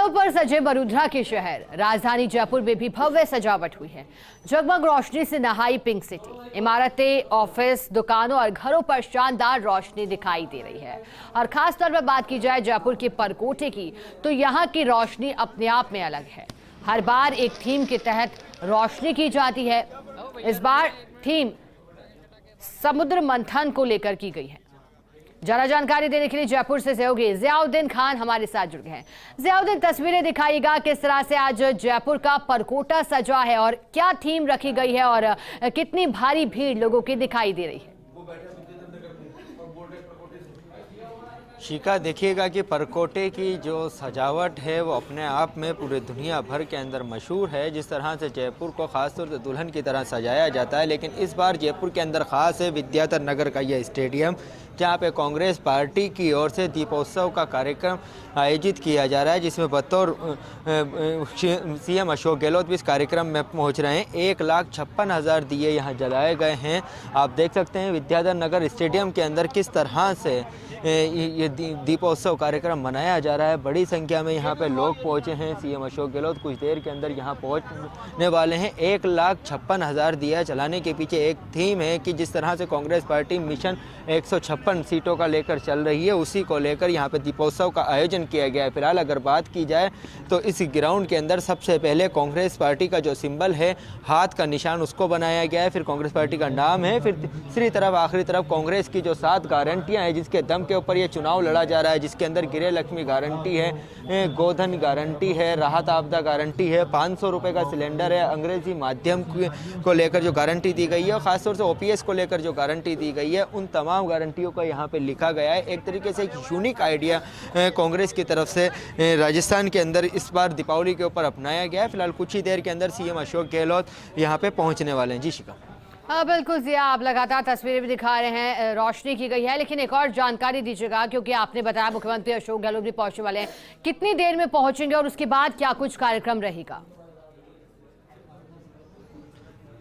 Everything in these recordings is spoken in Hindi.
उत्सव पर सजे वडोदरा के शहर राजधानी जयपुर में भी भव्य सजावट हुई है। जगमग रोशनी से नहाई पिंक सिटी। इमारतें, ऑफिस, दुकानों और घरों पर शानदार रोशनी दिखाई दे रही है। और खास तौर पर बात की जाए जयपुर के परकोटे की, तो यहाँ की रोशनी अपने आप में अलग है। हर बार एक थीम के तहत रोशनी की जाती है। इस बार थीम समुद्र मंथन को लेकर की गई है। ज्यादा जानकारी देने के लिए जयपुर से सहयोगी जियाउद्दीन खान हमारे साथ जुड़ गए हैं। जियाउद्दीन, तस्वीरें दिखाइएगा, किस तरह से आज जयपुर का परकोटा सजा है और क्या थीम रखी गई है और कितनी भारी भीड़ लोगों की दिखाई दे रही है? शिखा, देखिएगा कि परकोटे की जो सजावट है वो अपने आप में पूरे दुनिया भर के अंदर मशहूर है। जिस तरह से जयपुर को ख़ासतौर से दुल्हन की तरह सजाया जाता है, लेकिन इस बार जयपुर के अंदर ख़ास है विद्याधर नगर का यह स्टेडियम, जहाँ पे कांग्रेस पार्टी की ओर से दीपोत्सव का कार्यक्रम आयोजित किया जा रहा है, जिसमें बतौर सीएम अशोक गहलोत भी इस कार्यक्रम में पहुँच रहे हैं। 1,56,000 दिए यहाँ जलाए गए हैं। आप देख सकते हैं विद्याधर नगर स्टेडियम के अंदर किस तरह से ये दीपोत्सव कार्यक्रम मनाया जा रहा है। बड़ी संख्या में यहाँ पे लोग पहुँचे हैं। सीएम अशोक गहलोत कुछ देर के अंदर यहाँ पहुँचने वाले हैं। 1,56,000 दिया जलाने के पीछे एक थीम है कि जिस तरह से कांग्रेस पार्टी मिशन 156 सीटों का लेकर चल रही है, उसी को लेकर यहाँ पे दीपोत्सव का आयोजन किया गया है। फिलहाल अगर बात की जाए तो इस ग्राउंड के अंदर सबसे पहले कांग्रेस पार्टी का जो सिंबल है, हाथ का निशान, उसको बनाया गया है। फिर कांग्रेस पार्टी का नाम है। फिर तीसरी तरफ, आखिरी तरफ कांग्रेस की जो 7 गारंटियाँ हैं, जिसके दम के ऊपर ये चुनाव लड़ा जा रहा है, जिसके अंदर गृह लक्ष्मी गारंटी है, गोधन गारंटी है, राहत आपदा गारंटी है, 500 रुपये का सिलेंडर है, अंग्रेजी माध्यम को लेकर जो गारंटी दी गई है और ख़ासतौर से ओपीएस को लेकर जो गारंटी दी गई है, उन तमाम गारंटियों को यहाँ पे लिखा गया है। एक तरीके से एक यूनिक आइडिया कांग्रेस की तरफ से राजस्थान के अंदर इस बार दीपावली के ऊपर अपनाया गया है। फिलहाल कुछ ही देर के अंदर सीएम अशोक गहलोत यहाँ पे पहुँचने वाले हैं। जी शिखा। बिल्कुल जिया, आप लगातार तस्वीरें भी दिखा रहे हैं, रोशनी की गई है, लेकिन एक और जानकारी दीजिएगा, क्योंकि आपने बताया मुख्यमंत्री अशोक गहलोत भी पहुंचने वाले हैं। कितनी देर में पहुंचेंगे और उसके बाद क्या कुछ कार्यक्रम रहेगा?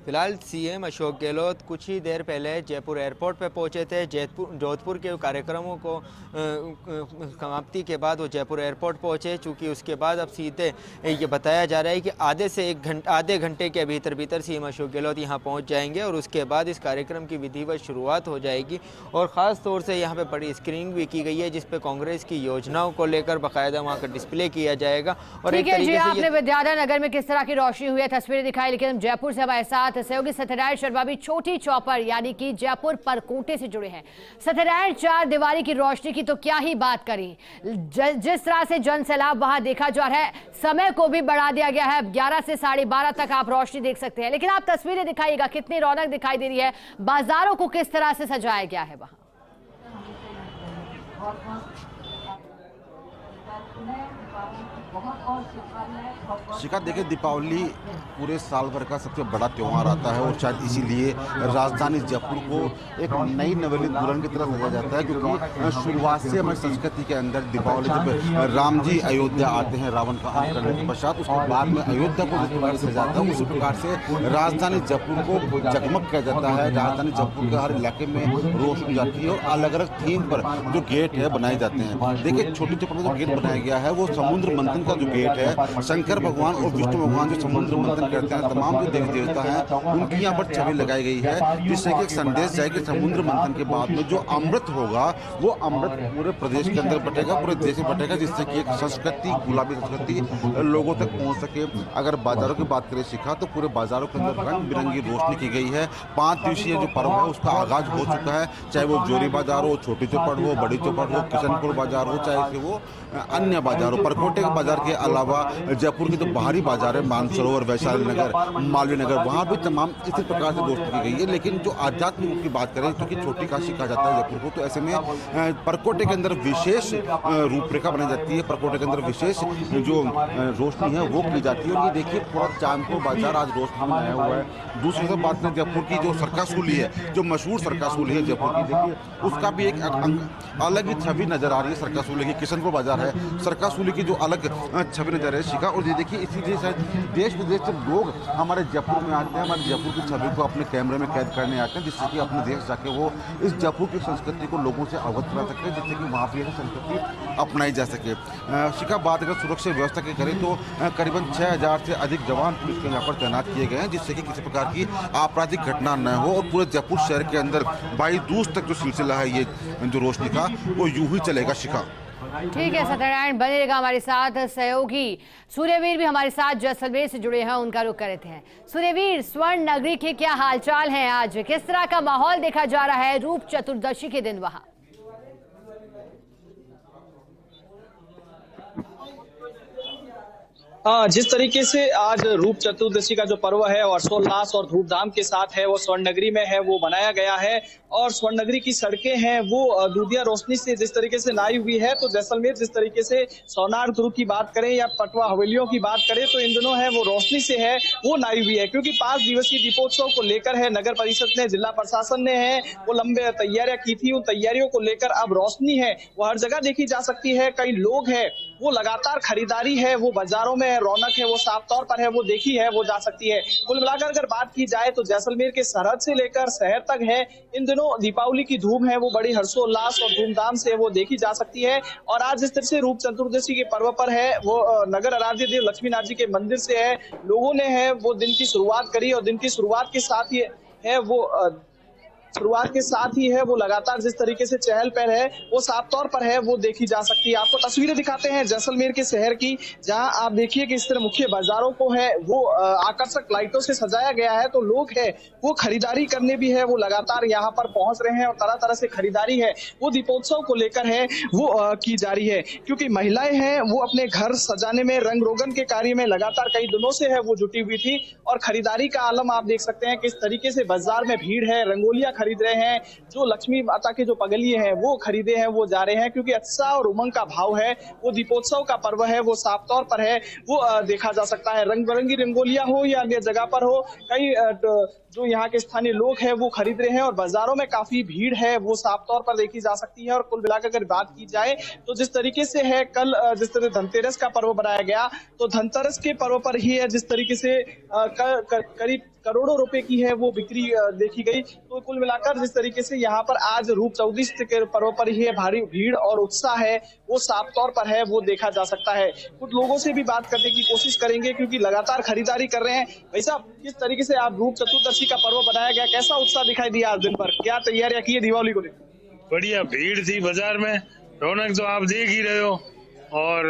फिलहाल सीएम अशोक गहलोत कुछ ही देर पहले जयपुर एयरपोर्ट पे पहुंचे थे। जोधपुर के कार्यक्रमों को समाप्ति के बाद वो जयपुर एयरपोर्ट पहुंचे। चूँकि उसके बाद अब सीधे ये बताया जा रहा है कि आधे घंटे के भीतर सीएम अशोक गहलोत यहाँ पहुँच जाएंगे और उसके बाद इस कार्यक्रम की विधिवत शुरुआत हो जाएगी। और ख़ास तौर से यहाँ पर बड़ी स्क्रीनिंग भी की गई है, जिसपे कांग्रेस की योजनाओं को लेकर बाकायदा वहाँ का डिस्प्ले किया जाएगा। और एक तरीके से आपने विद्याधर नगर में किस तरह की रोशनी हुई है तस्वीरें दिखाई, लेकिन जयपुर से हमारे साथ सहयोगी सत्यनारायण शर्मा भी छोटी चौपर यानी कि जयपुर परकोटे से जुड़े हैं। सत्यनारायण, 4 दीवारी की रोशनी की तो क्या ही बात करें। जिस तरह से जन सैलाब वहां देखा जा रहा है, समय को भी बढ़ा दिया गया है। 11 से 12:30 तक आप रोशनी देख सकते हैं, लेकिन आप तस्वीरें दिखाइएगा, कितनी रौनक दिखाई दे रही है। बाजारों को किस तरह से सजाया गया है वहां? शिखा, देखिए, दीपावली पूरे साल भर का सबसे बड़ा त्यौहार आता है और शायद इसीलिए राजधानी जयपुर को एक नई नवेली दुल्हन की तरह सजाया जाता है, क्योंकि शुरुआत से हमारी संस्कृति के अंदर दीपावली, जब राम जी अयोध्या आते हैं रावण का अंत करने के पश्चात, उसके बाद में अयोध्या को जिस प्रकार से सजाता है, उसी प्रकार से राजधानी जयपुर को जगमग किया जाता है। राजधानी जयपुर के हर इलाके में रोशनी जाती है और अलग अलग थीम पर जो गेट है बनाए जाते हैं। देखिए, छोटी चौपर में जो गेट बनाया गया है वो समुद्र मंथन का जो गेट है, शंकर भगवान और विष्णु भगवान जो समुद्र मंथन करते हैं, तमाम जो देवी देवता हैं उनकी यहाँ पर छवि लगाई गई है, जिससे कि एक संदेश जाए कि समुद्र मंथन के बाद में जो अमृत होगा वो अमृत पूरे प्रदेश के अंदर बटेगा, पूरे देश में बटेगा, जिससे कि एक संस्कृति, गुलाबी संस्कृति लोगों तक पहुँच सके। अगर बाजारों की बात करें शिखा, तो पूरे बाजारों के अंदर रंग बिरंगी रोशनी की गई है। 5 दिवसीय जो पर्व है उसका आगाज हो चुका है, चाहे वो जोरी बाजार हो, छोटी चौपड़ हो, बड़ी चौपड़ हो, किशनपुर बाजार हो, चाहे कि वो अन्य बाजारों, परकोटे के बाजार के अलावा जयपुर की जो बाहरी बाजार है, मानसरोवर, वैशाली नगर, मालवीय नगर, वहाँ भी तमाम इसी प्रकार से रोशनी की गई है। लेकिन जो आध्यात्मिक रूप की बात करें, क्योंकि छोटी काशी कहा जाता है जयपुर को, तो ऐसे में परकोटे के अंदर विशेष रूपरेखा बनाई जाती है। परकोटे के अंदर विशेष जो रोशनी है वो की जाती है। और ये देखिए, पूरा चांदपुर बाजार आज रोशनी में आया हुआ है। दूसरी सब बात में जयपुर की जो सरकासूली है, जो मशहूर सरकासूली है जयपुर की, देखिए उसका भी एक अलग ही छवि नजर आ रही है। सरकासूली की किशनपुर बाजार है, सरकासूली की जो अलग छवि नजर है शिखा। और ये देखिए इसीलिए शायद देश विदेश से लोग हमारे जयपुर में आते हैं, हमारे जयपुर की छवि को अपने कैमरे में कैद करने आते हैं, जिससे कि अपने देश जाके वो इस जयपुर की संस्कृति को लोगों से अवगत करा सकते हैं, जिससे कि वहाँ पर यह संस्कृति अपनाई जा सके। शिखा, बात अगर सुरक्षा व्यवस्था की करें तो करीबन 6000 से अधिक जवान पुलिस के यहाँ पर तैनात किए गए हैं, जिससे कि किसी प्रकार की आपराधिक घटना न हो और पूरे जयपुर शहर के अंदर भाई दूर तक जो सिलसिला है ये जो रोशनी का वो यूं ही चलेगा शिखा। ठीक है सत्यनारायण, बने रहेगा हमारे साथ। सहयोगी सूर्यवीर भी हमारे साथ जैसलमेर से जुड़े हैं, उनका रुख करते हैं। सूर्यवीर, स्वर्ण नगरी के क्या हालचाल हैं? आज किस तरह का माहौल देखा जा रहा है रूप चतुर्दशी के दिन वहां? हाँ, जिस तरीके से आज रूप चतुर्दशी का जो पर्व है और हर्षोल्लास और धूमधाम के साथ है वो स्वर्ण नगरी में है, वो मनाया गया है। और स्वर्ण नगरी की सड़कें हैं वो दूधिया रोशनी से जिस तरीके से नहाई हुई है, तो जैसलमेर जिस तरीके से सोनार दुर्ग की बात करें या पटवा हवेलियों की बात करें तो इन दोनों है वो रोशनी से है वो नहाई हुई है, क्योंकि 5 दिवसीय दीपोत्सव को लेकर है नगर परिषद ने, जिला प्रशासन ने है वो लंबे तैयारियां की थी। उन तैयारियों को लेकर अब रोशनी है वो हर जगह देखी जा सकती है। कई लोग हैं वो लगातार खरीदारी है वो बाजारों में रौनक है वो साफ तौर पर है वो देखी है वो जा सकती है। कुल मिलाकर अगर बात की जाए तो जैसलमेर के सरहद से लेकर शहर तक है, इन दिनों दीपावली की धूम है वो बड़ी हर्षोल्लास और धूमधाम से वो देखी जा सकती है। और आज जिस तरह से रूप चतुर्दशी के पर्व पर है वो नगर आराध्य देव लक्ष्मीनाथ जी के मंदिर से है लोगों ने है वो दिन की शुरुआत करी और दिन की शुरुआत के साथ ही है वो लगातार जिस तरीके से चहल पहल है वो साफ तौर पर है वो देखी जा सकती है। आपको तस्वीरें दिखाते हैं जैसलमेर के शहर की, जहां आप देखिए कि इस तरह मुख्य बाजारों को है वो आकर्षक लाइटों से सजाया गया है, तो लोग है वो खरीदारी करने भी है वो लगातार यहाँ पर पहुंच रहे हैं और तरह तरह से खरीदारी है वो दीपोत्सव को लेकर है वो की जा रही है, क्योंकि महिलाएं हैं वो अपने घर सजाने में रंग रोगन के कार्य में लगातार कई दिनों से है वो जुटी हुई थी। और खरीदारी का आलम आप देख सकते हैं किस तरीके से बाजार में भीड़ है, रंगोलियां खरीद रहे हैं, जो लक्ष्मी माता के जो पगलिए हैं वो खरीदे हैं वो जा रहे हैं, क्योंकि उत्साह और उमंग का भाव है वो दीपोत्सव का पर्व है वो साफ तौर पर है वो देखा जा सकता है। रंग बिरंगी रंगोलियां हो या अन्य जगह पर हो, कई जो यहाँ के स्थानीय लोग हैं वो खरीद रहे हैं और बाजारों में काफी भीड़ है वो साफ तौर पर देखी जा सकती है। और कुल मिलाकर अगर बात की जाए तो जिस तरीके से है कल जिस तरह धनतेरस का पर्व बनाया गया, तो धनतेरस के पर्व पर ही है जिस तरीके से करीब करोड़ों रुपए की है वो बिक्री देखी गई। तो कुल मिलाकर जिस तरीके से यहाँ पर आज रूप चतुर्दशी के पर्व पर ही है भारी भीड़ और उत्साह है वो साफ तौर पर है वो देखा जा सकता है। कुछ लोगों से भी बात करने की कोशिश करेंगे क्योंकि लगातार खरीदारी कर रहे हैं। भाई साहब, किस तरीके से आप रूप चतुर्दशी का पर्व बनाया गया, कैसा उत्साह दिखाई दिया आज दिन भर, क्या तैयारियां की है दीपावली को लेकर? बढ़िया भीड़ थी बाजार में, रौनक तो आप देख ही रहे हो और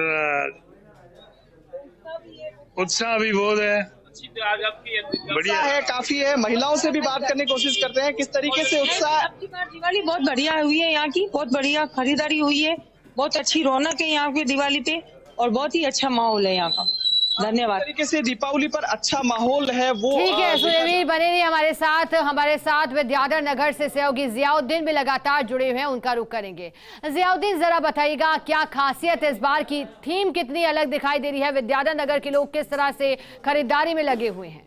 उत्साह भी बहुत है, बढ़िया है, काफी है। महिलाओं से भी बात करने की कोशिश करते हैं किस तरीके से उत्साह। आपकी बार दिवाली बहुत बढ़िया हुई है, यहाँ की बहुत बढ़िया खरीदारी हुई है, बहुत अच्छी रौनक है यहाँ की दिवाली पे और बहुत ही अच्छा माहौल है यहाँ का। धन्यवाद। तरीके से दीपावली पर अच्छा माहौल है वो। ठीक है सूर्यवीर, बने रहिए हमारे साथ विद्याधर नगर से सहयोगी जियाउद्दीन भी लगातार जुड़े हुए हैं, उनका रुख करेंगे। जियाउद्दीन, जरा बताइएगा क्या खासियत है इस बार की, थीम कितनी अलग दिखाई दे रही है, विद्याधर नगर के लोग किस तरह से खरीदारी में लगे हुए हैं?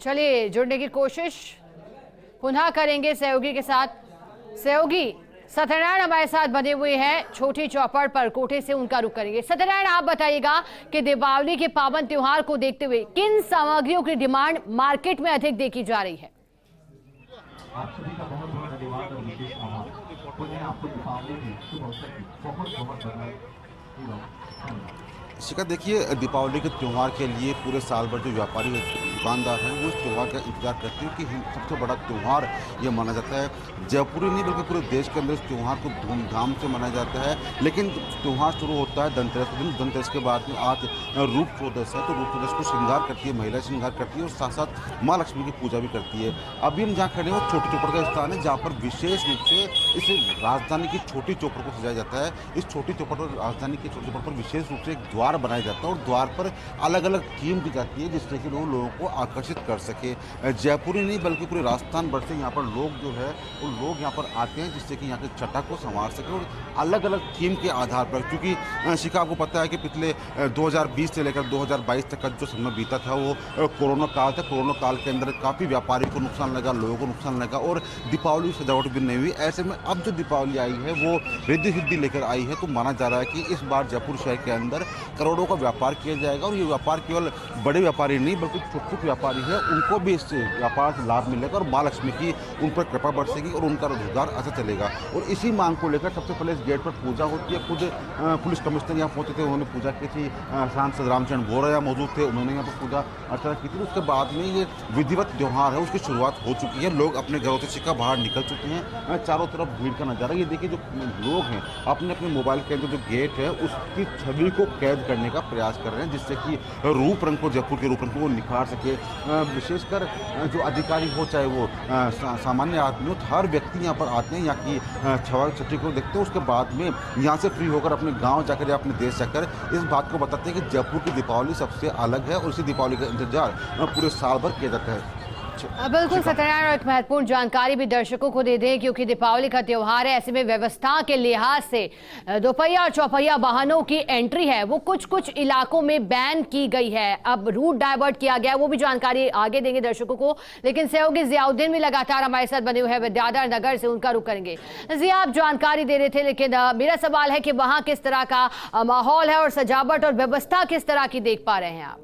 चलिए जुड़ने की कोशिश पुनः करेंगे सहयोगी के साथ। सहयोगी सत्यनारायण हमारे साथ बने हुए हैं छोटी चौपड़ पर, कोठे से उनका रुख करेंगे। सत्यनारायण, आप बताइएगा कि दीपावली के पावन त्योहार को देखते हुए किन सामग्रियों की डिमांड मार्केट में अधिक देखी जा रही है? आप सभी का बहुत बहुत धन्यवाद और विशेष आभार। आपको दीपावली की शुभ अवसर की बहुत बहुत बधाई। शिखा, देखिए दीपावली के त्यौहार के लिए पूरे साल भर जो व्यापारी दुकानदार हैं वो इस त्यौहार का इंतजार करते हैं कि सबसे बड़ा त्यौहार ये माना जाता है। जयपुर ही नहीं बल्कि पूरे देश के अंदर इस त्यौहार को धूमधाम से मनाया जाता है। लेकिन त्यौहार शुरू होता है धनतेरस के दिन। धनतेरस के बाद में आज रूप चौदस है, तो रूप चौदस को श्रृंगार करती है, महिला श्रृंगार करती है और साथ साथ माँ लक्ष्मी की पूजा भी करती है। अभी हम जहाँ खड़े हैं वो छोटी चौपड़ का स्थान है जहाँ पर विशेष रूप से इस राजधानी की छोटी चौपड़ को सजाया जाता है। इस छोटी चौपड़ पर, राजधानी की छोटी चौपड़ पर विशेष रूप से एक द्वार बनाया जाता है और द्वार पर अलग अलग थीम दी जाती है जिससे कि लोगों को आकर्षित कर सके। जयपुर ही नहीं बल्कि पूरे राजस्थान भर से यहाँ पर लोग जो है वो लोग यहाँ पर आते हैं जिससे कि यहाँ के छटा को संवार सके और अलग अलग थीम के आधार पर, क्योंकि शिखा आपको पता है कि पिछले 2020 से लेकर 2022 तक का जो समय बीता था वो कोरोना काल था। कोरोना काल के अंदर काफ़ी व्यापारी को नुकसान लगा, लोगों को नुकसान लगा और दीपावली सजावट भी नहीं हुई। ऐसे में अब जो दीपावली आई है वो रिद्धि सिद्धि लेकर आई है, तो माना जा रहा है कि इस बार जयपुर शहर के अंदर करोड़ों का व्यापार किया जाएगा और ये व्यापार केवल बड़े व्यापारी नहीं बल्कि छोटे व्यापारी है उनको भी इस व्यापार से लाभ मिलेगा और माँ लक्ष्मी की उन पर कृपा बरसेगी और उनका रोजगार अच्छा चलेगा। और इसी मांग को लेकर सबसे पहले इस गेट पर पूजा होती है। खुद पुलिस कमिश्नर यहाँ पहुंचे थे, उन्होंने पूजा की थी। सांसद रामचंद्र बोरा यहाँ मौजूद थे, उन्होंने यहाँ पर पूजा अर्चना की थी। उसके बाद में ये विधिवत त्यौहार है उसकी शुरुआत हो चुकी है। लोग अपने घरों से सिक्का बाहर निकल चुके हैं। चारों तरफ भीड़ का नज़ारा ये देखिए, जो लोग हैं अपने अपने मोबाइल के अंदर जो गेट है उसकी छवि को कैद करने का प्रयास कर रहे हैं जिससे कि रूप रंग को, जयपुर के रूप रंग को वो निखार सके। विशेषकर जो अधिकारी हो चाहे वो सामान्य आदमी हो, हर व्यक्ति यहाँ पर आते हैं, यहाँ की छठी को देखते हैं। उसके बाद में यहाँ से फ्री होकर अपने गांव जाकर या अपने देश जाकर इस बात को बताते हैं कि जयपुर की दीपावली सबसे अलग है और इसी दीपावली का इंतजार पूरे साल भर किया जाता है। बिल्कुल सत्यनारायण, और एक महत्वपूर्ण जानकारी भी दर्शकों को दे दें क्योंकि दीपावली का त्योहार है, ऐसे में व्यवस्था के लिहाज से दोपहिया और चौपहिया वाहनों की एंट्री है वो कुछ इलाकों में बैन की गई है। अब रूट डाइवर्ट किया गया है, वो भी जानकारी आगे देंगे दर्शकों को। लेकिन सहयोगी जियाउद्दीन भी लगातार हमारे साथ बने हुए हैं विद्याधर नगर से, उनका रुख करेंगे। जिया, आप जानकारी दे रहे थे लेकिन मेरा सवाल है कि वहां किस तरह का माहौल है और सजावट और व्यवस्था किस तरह की देख पा रहे हैं आप?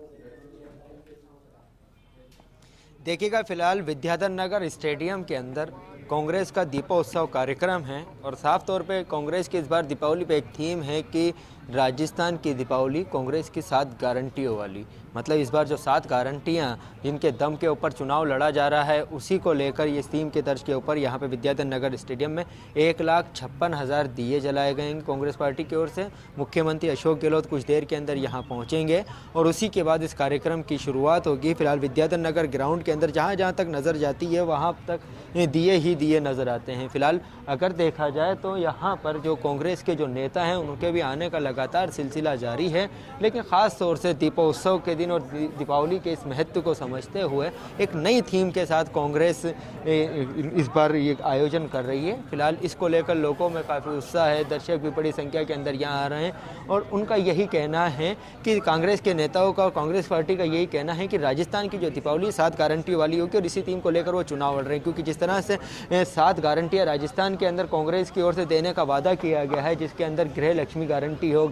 देखिएगा, फिलहाल विद्याधर नगर स्टेडियम के अंदर कांग्रेस का दीपोत्सव कार्यक्रम है और साफ तौर पे कांग्रेस की इस बार दीपावली पे एक थीम है कि राजस्थान की दीपावली कांग्रेस की 7 गारंटियों वाली। मतलब इस बार जो 7 गारंटियां जिनके दम के ऊपर चुनाव लड़ा जा रहा है उसी को लेकर ये थीम के तर्ज के ऊपर यहाँ पे विद्याधर नगर स्टेडियम में 1,56,000 दिए जलाए गए हैं कांग्रेस पार्टी की ओर से। मुख्यमंत्री अशोक गहलोत कुछ देर के अंदर यहाँ पहुँचेंगे और उसी के बाद इस कार्यक्रम की शुरुआत होगी। फिलहाल विद्याधर नगर ग्राउंड के अंदर जहाँ जहाँ तक नज़र जाती है वहाँ तक दिए ही दिए नज़र आते हैं। फिलहाल अगर देखा जाए तो यहाँ पर जो कांग्रेस के जो नेता हैं उनके भी आने का लगातार सिलसिला जारी है, लेकिन ख़ास तौर से दीपोत्सव के दिन और दीपावली के इस महत्व को समझते हुए एक नई थीम के साथ कांग्रेस इस बार ये आयोजन कर रही है। फिलहाल इसको लेकर लोगों में काफ़ी उत्साह है, दर्शक भी बड़ी संख्या के अंदर यहाँ आ रहे हैं और उनका यही कहना है कि कांग्रेस के नेताओं का और कांग्रेस पार्टी का यही कहना है कि राजस्थान की जो दीपावली 7 गारंटी वाली होगी और इसी थीम को लेकर वो चुनाव लड़ रहे हैं, क्योंकि जिस तरह से 7 गारंटियाँ राजस्थान के अंदर कांग्रेस की ओर से देने का वादा किया गया है, जिसके अंदर गृह लक्ष्मी गारंटी हो,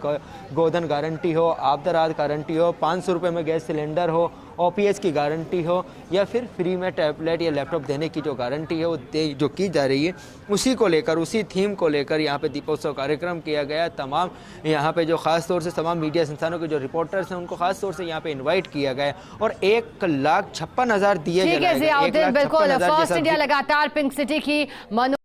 गोधन गारंटी हो, आपदा राहत गारंटी हो, 500 रुपये में गैस सिलेंडर हो, OPS की गारंटी हो या फिर फ्री में टैबलेट या लैपटॉप देने की जो गारंटी है वो जो की जा रही है, उसी को लेकर, उसी थीम को लेकर यहाँ पे दीपोत्सव कार्यक्रम किया गया। तमाम यहाँ पे जो खास तौर से तमाम मीडिया संस्थानों के जो रिपोर्टर्स हैं उनको खास तौर से यहाँ पे इन्वाइट किया गया और 1,56,000 दिए बिल्कुल फर्स्ट इंडिया लगातार पिंक सिटी की